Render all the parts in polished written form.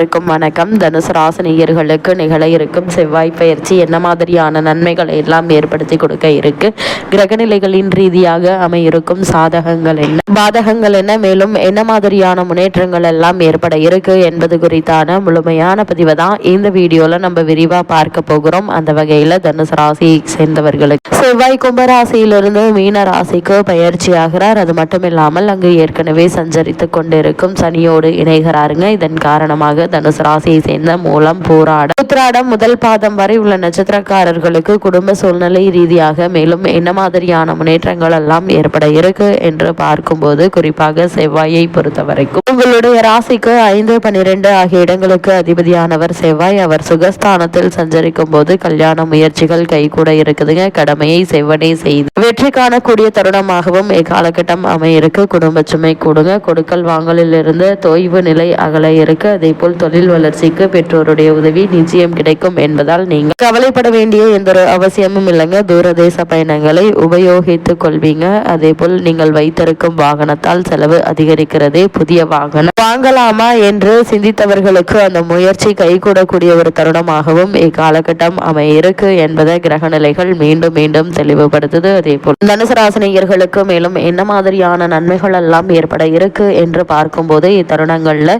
வணக்கம். தனுசு ராசினியர்களுக்கு நிகழ இருக்கும் செவ்வாய் பயிற்சி என்ன மாதிரியான நன்மைகளை எல்லாம் ஏற்படுத்தி கொடுக்க இருக்கு, கிரகநிலைகளின் ரீதியாக அமையிருக்கும் சாதகங்கள் என்ன, பாதகங்கள் என்ன, மேலும் என்ன மாதிரியான முன்னேற்றங்கள் எல்லாம் ஏற்பட இருக்கு என்பது குறித்தான முழுமையான பதிவை தான் இந்த வீடியோல நம்ம விரிவா பார்க்க போகிறோம். அந்த வகையில தனுசு ராசியை சேர்ந்தவர்களுக்கு செவ்வாய் கும்பராசியிலிருந்து மீன ராசிக்கு பயிற்சி ஆகிறார். அது மட்டும் இல்லாமல் அங்கு ஏற்கனவே சஞ்சரித்து கொண்டிருக்கும் சனியோடு இணைகிறாருங்க. இதன் காரணமாக தனுசு ராசியை சேர்ந்த மூலம் போராடம் உத்திராடம் முதல் பாதம் வரை உள்ள நட்சத்திரக்காரர்களுக்கு குடும்ப சூழ்நிலை ரீதியாக மேலும் என்ன மாதிரியான முன்னேற்றங்கள் எல்லாம் ஏற்பட இருக்கு என்று பார்க்கும்போது, குறிப்பாக செவ்வாயை பொறுத்த வரைக்கும் உங்களுடைய ராசிக்கு 5, 12 ஆகிய இடங்களுக்கு அதிபதியானவர் செவ்வாய். அவர் சுகஸ்தானத்தில் சஞ்சரிக்கும் போது கல்யாண முயற்சிகள் கைகூட இருக்குதுங்க. கடமையை செவ்வனே செய்து வெற்றி காணக்கூடிய தருணமாகவும் இக்காலகட்டம் அமையிருக்கு. குடும்ப சுமை கூடுங்க. கொடுக்கல் வாங்கலில் இருந்து தொய்வு நிலை அகல இருக்கு. அதே போல் தொழில் வளர்ச்சிக்கு பெற்றோருடைய உதவி நிச்சயம் கிடைக்கும் என்பதால் நீங்கள் கவலைப்பட வேண்டிய எந்த ஒரு அவசியமும் இல்லைங்க. தூரதேச பயணங்களை உபயோகித்துக் கொள்வீங்க. அதே போல் நீங்கள் வைத்திருக்கும் வாகனத்தால் செலவு அதிகரிக்கிறதே. புதிய வாகனம் வாங்கலாமா என்று சிந்தித்தவர்களுக்கு அந்த முயற்சி கைகூடக்கூடிய ஒரு தருணமாகவும் இக்காலகட்டம் அமையிருக்கு என்பதை கிரக நிலைகள் மீண்டும் மீண்டும் தெளிவுபடுத்துது. அதே போல் தனுசு ராசினியர்களுக்கு மேலும் என்ன மாதிரியான நன்மைகள் எல்லாம் ஏற்பட இருக்கு என்று பார்க்கும்போது, இத்தருணங்கள்ல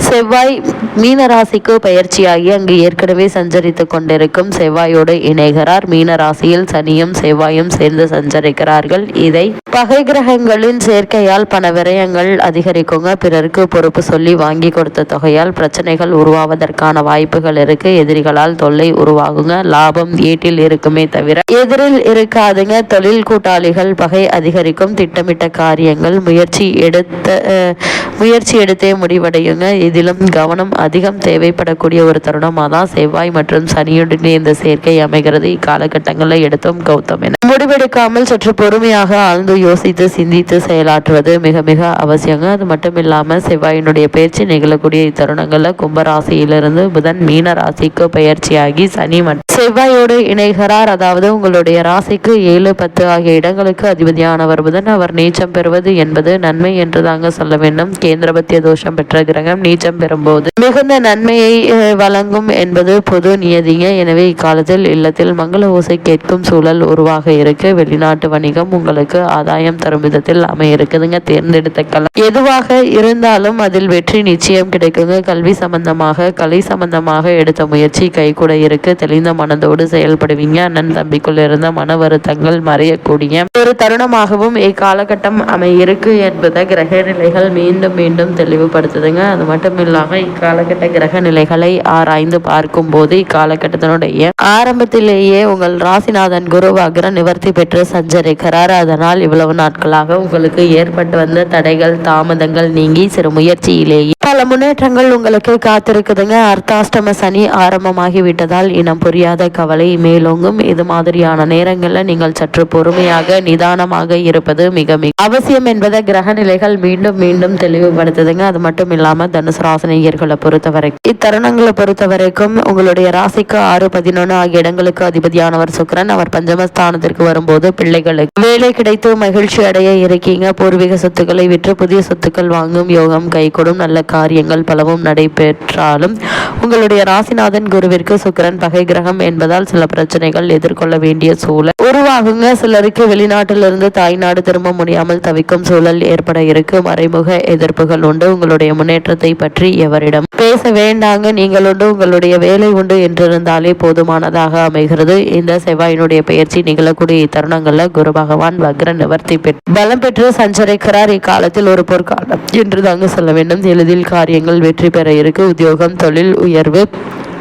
செவ்வாய் மீன ராசிக்கு பயிற்சியாகி அங்கு ஏற்கனவே சஞ்சரித்து கொண்டிருக்கும் செவ்வாயோடு இணைகிறார். மீன ராசியில் சனியும் செவ்வாயும் சேர்ந்து சஞ்சரிக்கிறார்கள். இதை பகை கிரகங்களின் சேர்க்கையால் பண விரயங்கள் அதிகரிக்குங்க. பிறருக்கு பொறுப்பு சொல்லி வாங்கி கொடுத்த தொகையால் பிரச்சனைகள் உருவாவதற்கான வாய்ப்புகள் இருக்கு. எதிரிகளால் தொல்லை உருவாகுங்க. லாபம் ஏட்டில் இருக்குமே தவிர எதிரில் இருக்காதுங்க. தொழில் கூட்டாளிகள் பகை அதிகரிக்கும். திட்டமிட்ட காரியங்கள் முயற்சி எடுத்தே முடிவடையுங்க. இதிலும் கவனம் அதிகம் தேவைப்படக்கூடிய ஒரு தருணமாக தான் செவ்வாய் மற்றும் சனியுடன் இந்த சேர்க்கை அமைகிறது. இக்காலகட்டங்களில் எடுத்தும் கௌதம் என முடிவெடுக்காமல் சற்று பொறுமையாக ஆழ்ந்து யோசித்து சிந்தித்து செயலாற்றுவது மிக மிக அவசியங்க. அது மட்டும் இல்லாமல் செவ்வாயினுடைய பயிற்சி நிகழக்கூடிய இத்தருணங்களில் கும்பராசியிலிருந்து புதன் மீன ராசிக்கு பயிற்சியாகி சனி மற்றும் செவ்வாயோடு இணைகிறார். அதாவது உங்களுடைய ராசிக்கு 7, 10 ஆகிய இடங்களுக்கு அதிபதியானவர் புதன். அவர் நீச்சம் பெறுவது என்பது நன்மை என்று தாங்க சொல்ல வேண்டும். கேந்திரபத்திய தோஷம் பெற்ற கிரகம் நீச்சம் பெறும்போது மிகுந்த நன்மையை வழங்கும் என்பது பொது நியதிங்க. எனவே இக்காலத்தில் இல்லத்தில் மங்கள ஓசை கேட்கும் சூழல் உருவாக இருக்கு. வெளிநாட்டு வணிகம் உங்களுக்கு ஆதாயம் தரும் விதத்தில் அமைய இருக்குதுங்க. தேர்ந்தெடுத்த எதுவாக இருந்தாலும் அதில் வெற்றி நிச்சயம் கிடைக்குங்க. கல்வி சம்பந்தமாக கலை சம்பந்தமாக எடுத்த முயற்சி கைகூட இருக்கு. தெளிந்த மனதோடு செயல்படுவீங்க. அண்ணன் தம்பிக்குள் இருந்த மன வருத்தங்கள் மறையக்கூடிய ஒரு தருணமாகவும் இக்காலகட்டம் அமையிருக்கு என்பதை கிரக நிலைகள் மீண்டும் மீண்டும் தெளிவுபடுத்துதுங்க. அது மட்டும் இல்லாம இக்காலகட்ட கிரக நிலைகளை ஆராய்ந்து பார்க்கும் போது இக்காலகட்டத்தினுடைய ஆரம்பத்திலேயே உங்கள் ராசிநாதன் குரு வக்ர நிவர்த்தி பெற்று சஞ்சரிக்கிறார். அதனால் இவ்வளவு நாட்களாக உங்களுக்கு ஏற்பட்டு வந்த தடைகள் தாமதங்கள் நீங்கி சிறு முயற்சியிலேயே பல முன்னேற்றங்கள் உங்களுக்கு காத்திருக்குதுங்க. அர்த்தாஷ்டம சனி ஆரம்பமாகி விட்டதால் இனம் புரியாத கவலை மேலோங்கும். இது மாதிரியான நேரங்களில் நீங்கள் சற்று பொறுமையாக நிதானமாக இருப்பது மிக மிக அவசியம் என்பதை கிரக நிலைகள் மீண்டும் மீண்டும் தெளிவுபடுத்துதுங்க. அது மட்டும் இல்லாம தனுசு ராசினியர்களை பொறுத்தவரைக்கும் இத்தருணங்களை பொறுத்த வரைக்கும் உங்களுடைய ராசிக்கு 6, 11 ஆகிய இடங்களுக்கு அதிபதியானவர் சுக்கிரன். அவர் பஞ்சமஸ்தானத்திற்கு வரும்போது பிள்ளைகளுக்கு வேலை கிடைத்து மகிழ்ச்சி அடைய இருக்கீங்க. பூர்வீக சொத்துக்களை விற்று புதிய சொத்துக்கள் வாங்கும் யோகம் கைகூடும். நல்ல காரியங்கள் பலவும் நடைபெற்றாலும் உங்களுடைய ராசிநாதன் குருவிற்கு சுக்கிரன் பகை கிரகம் என்பதால் சில பிரச்சனைகள் எதிர்கொள்ள வேண்டிய சூழல் உருவாகுங்க. சிலருக்கு வெளிநாட்டிலிருந்து தாய்நாடு திரும்ப முடியாமல் தவிக்கும் சூழல் ஏற்பட இருக்கு. மறைமுக எதிர்ப்புகள் உண்டு. உங்களுடைய முன்னேற்றத்தை பற்றி எவரிடம் பேச வேண்டாங்க. நீங்கள் உண்டு, உங்களுடைய வேலை உண்டு என்றிருந்தாலே போதுமானதாக அமைகிறது. இந்த செவ்வாயினுடைய பயிற்சி நிகழக்கூடிய தருணங்கள்ல குரு பகவான் வக்ர நிவர்த்தி பெற்று பலம் பெற்று சஞ்சரிக்கிறார். இக்காலத்தில் ஒரு பொற்காலம் என்று தாங்க சொல்ல வேண்டும். எளிதில் காரியங்கள் வெற்றி பெற இருக்கு. உத்தியோகம் தொழில் உயர்வு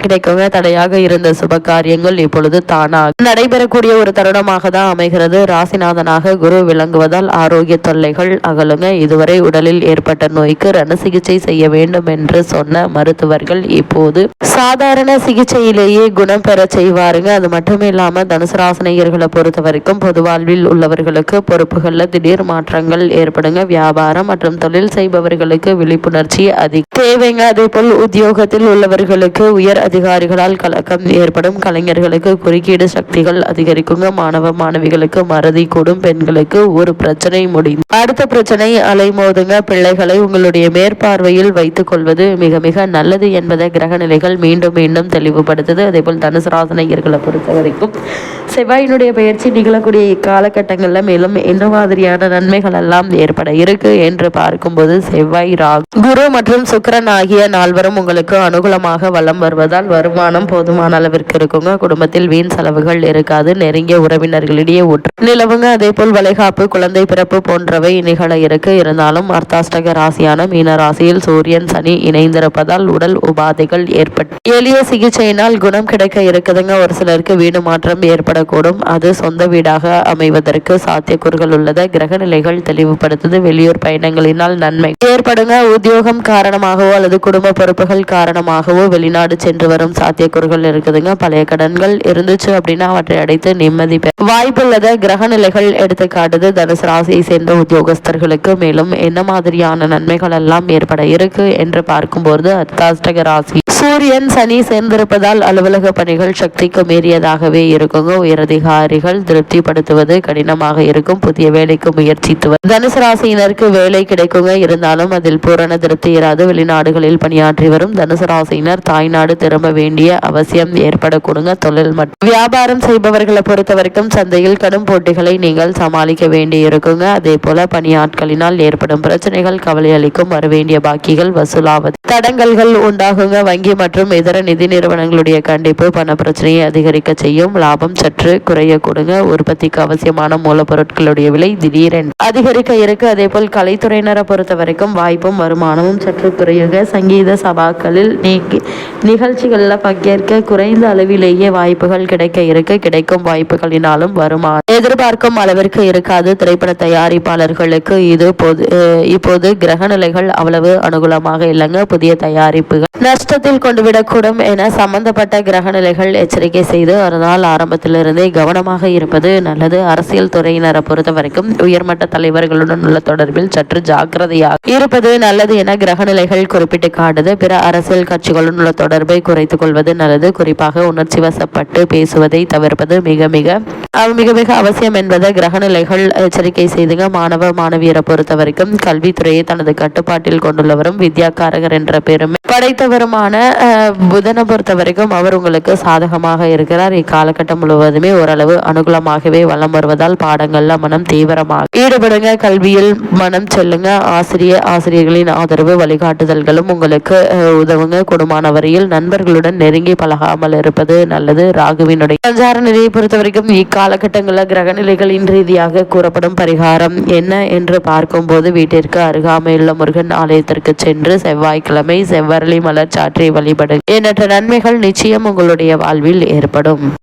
கிடைக்குங்க. தடையாக இருந்த சுப காரியங்கள் இப்பொழுது தானாக நடைபெறக்கூடிய ஒரு தருணமாக தான் அமைகிறது. ராசிநாதனாக குரு விளங்குவதால் ஆரோக்கிய தொல்லைகள் அகலுங்க. இதுவரை உடலில் ஏற்பட்ட நோய்க்கு ரண சிகிச்சை செய்ய வேண்டும் என்று சொன்ன மருத்துவர்கள் இப்போது சாதாரண சிகிச்சையிலேயே குணம் பெற செய்வாருங்க. அது மட்டுமே இல்லாம தனுசு ராசினியர்களை பொறுத்த வரைக்கும் பொது வாழ்வில் உள்ளவர்களுக்கு பொறுப்புகள்ல திடீர் மாற்றங்கள் ஏற்படுங்க. வியாபாரம் மற்றும் தொழில் செய்பவர்களுக்கு விழிப்புணர்ச்சி அதிகம் தேவைங்க. அதே போல் உத்தியோகத்தில் உள்ளவர்களுக்கு உயர் அதிகாரிகளால் கலக்கம் ஏற்படும். கலைஞர்களுக்கு குறுக்கீடு சக்திகள் அதிகரிக்குங்க. மாணவ மாணவிகளுக்கு மறதி கூடும். பெண்களுக்கு ஒரு பிரச்சனை முடியும், அடுத்த பிரச்சனை அலைமோதுங்க. பிள்ளைகளை உங்களுடைய மேற்பார்வையில் வைத்துக் கொள்வது மிக மிக நல்லது என்பதை கிரக நிலைகள் மீண்டும் மீண்டும் தெளிவுபடுத்துது. அதேபோல் தனுசு ராசினியர்களை பொறுத்த வரைக்கும் செவ்வாயினுடைய பயிற்சி நிகழக்கூடிய இக்காலகட்டங்களில் மேலும் என்ன மாதிரியான நன்மைகள் எல்லாம் ஏற்பட இருக்கு என்று பார்க்கும்போது செவ்வாய், ராகு, குரு மற்றும் சுக்கிரன் ஆகிய நால்வரும் உங்களுக்கு அனுகூலமாக வலம் வருவதால் வருமானம் போதுமான அளவிற்கு இருக்குங்க. குடும்பத்தில் வீண் செலவுகள் இருக்காது. நெருங்கிய உறவினர்களிடையே ஒற்று நிலவுங்க. அதே போல் வளைகாப்பு, குழந்தை பிறப்பு போன்றவை நிகழ இருக்கு. இருந்தாலும் அர்த்தாஷ்டக ராசியான மீன ராசியில் சூரியன், சனி இணைந்திருப்பதால் உடல் உபாதைகள் ஏற்பட்டு எளிய சிகிச்சையினால் குணம் கிடைக்க இருக்குதுங்க. ஒரு சிலருக்கு வீடு மாற்றம் ஏற்படக்கூடும். அது சொந்த வீடாக அமைவதற்கு சாத்தியக்கூறுகள் உள்ளது. கிரக நிலைகள் தெளிவுபடுத்துது. வெளியூர் பயணங்களினால் நன்மை ஏற்படுங்க. உத்தியோகம் காரணமாகவோ அல்லது குடும்ப பொறுப்புகள் காரணமாகவோ வெளிநாடு சென்று வரும் சாத்தியக்கூறுகள் இருக்குதுங்க. பழைய கடன்கள் இருந்துச்சு அப்படின்னா அவற்றை அடைத்து நிம்மதி பெற வாய்ப்புள்ளத கிரக நிலைகள் எடுத்து காட்டுது. தனுசு ராசியை சேர்ந்த உத்தியோகஸ்தர்களுக்கு மேலும் என்ன மாதிரியான நன்மைகள் எல்லாம் ஏற்பட இருக்கு என்று பார்க்கும்போது அர்த்தாஷ்டக ராசி சூரியன், சனி சேர்ந்திருப்பதால் அலுவலக பணிகள் சக்திக்கு மீறியதாகவே இருக்குங்க. உயரதிகாரிகள் திருப்திப்படுத்துவது கடினமாக இருக்கும். புதிய வேலைக்கு முயற்சித்து தனுசு ராசியினருக்கு வேலை கிடைக்குங்க. இருந்தாலும் அதில் பூரண திருப்தி இராது. வெளிநாடுகளில் பணியாற்றி வரும் தனுசு ராசியினர் தாய்நாடு திரும்ப வேண்டிய அவசியம் ஏற்படக்கூடுங்க. தொழில் மற்றும் வியாபாரம் செய்பவர்களை பொறுத்த வரைக்கும் சந்தையில் கடும் போட்டிகளை நீங்கள் சமாளிக்க வேண்டி இருக்குங்க. அதே போல பணியாட்களினால் ஏற்படும் பிரச்சனைகள் கவலை அளிக்கும். வரவேண்டிய பாக்கிகள் வசூலாவது தடங்கல்கள் உண்டாகுங்க. வங்கி மற்றும் இதர நிதி நிறுவனங்களுடைய கண்டிப்பு பண பிரச்சனையை அதிகரிக்க செய்யும். லாபம் சற்று குறைய கொடுங்க. உற்பத்திக்கு அவசியமான மூலப்பொருட்களுடைய விலை திடீரென அதிகரிக்க இருக்கு. அதே போல் கலைத்துறையினரை பொறுத்த வரைக்கும் வாய்ப்பும் வருமானமும் சற்று குறையுங்க. சங்கீத சபாக்களில் நிகழ்ச்சிகளில் பங்கேற்க குறைந்த அளவிலேயே வாய்ப்புகள் கிடைக்க இருக்கு. கிடைக்கும் வாய்ப்புகளினாலும் வருமானம் எதிர்பார்க்கும் அளவிற்கு இருக்காது. திரைப்பட தயாரிப்பாளர்களுக்கு இப்போது கிரக நிலைகள் அவ்வளவு அனுகூலமாக இல்லைங்க. புதிய தயாரிப்புகள் நஷ்டத்தில் கொண்டுவிடக்கூடும் என சம்பந்தப்பட்ட கிரக நிலைகள் எச்சரிக்கை செய்து அதனால் ஆரம்பத்திலிருந்தே கவனமாக இருப்பது நல்லது. அரசியல் துறையினரை பொறுத்த வரைக்கும் உயர்மட்ட தலைவர்களுடன் உள்ள தொடர்பில் சற்று ஜாக்கிரதையாக இருப்பது நல்லது என கிரக நிலைகள் குறிப்பிட்டு காட்டுது. பிற அரசியல் கட்சிகளுடன் உள்ள தொடர்பை குறைத்துக் கொள்வது நல்லது. குறிப்பாக உணர்ச்சி வசப்பட்டு பேசுவதை தவிர்ப்பது மிக மிக அவசியம் என்பதை கிரக நிலைகள் எச்சரிக்கை செய்துங்க. மாணவ மாணவியரை பொறுத்த வரைக்கும் கல்வித்துறையை தனது கட்டுப்பாட்டில் கொண்டுள்ளவரும் வித்யாகாரகர் என்ற பெருமை படைத்தவருமான புதனை பொறுத்த வரைக்கும் அவர் உங்களுக்கு சாதகமாக இருக்கிறார். இக்காலகட்டம் முழுவதுமே ஓரளவு அனுகூலமாகவே வலம் வருவதால் பாடங்கள்ல மனம் தீவிரமாக ஈடுபடுங்க. கல்வியில் மனம் செல்லுங்க. ஆசிரியர்களின் ஆதரவு வழிகாட்டுதல்களும் உங்களுக்கு உதவுங்க. கூடுமான வரையில் நண்பர்களுடன் நெருங்கி பழகாமல் இருப்பது நல்லது. ராகுவினுடைய சஞ்சார நிலையை பொறுத்த வரைக்கும் இக்காலகட்டங்களில் கிரக நிலைகளின் ரீதியாக கூறப்படும் பரிகாரம் என்ன என்று பார்க்கும்போது வீட்டிற்கு அருகாமையுள்ள முருகன் ஆலயத்திற்கு சென்று செவ்வாய்க்கிழமை செவ்வரளி மலர் சாற்றி வழிபடு. எண்ணற்ற நன்மைகள் நிச்சயம் உங்களுடைய வாழ்வில் ஏற்படும்.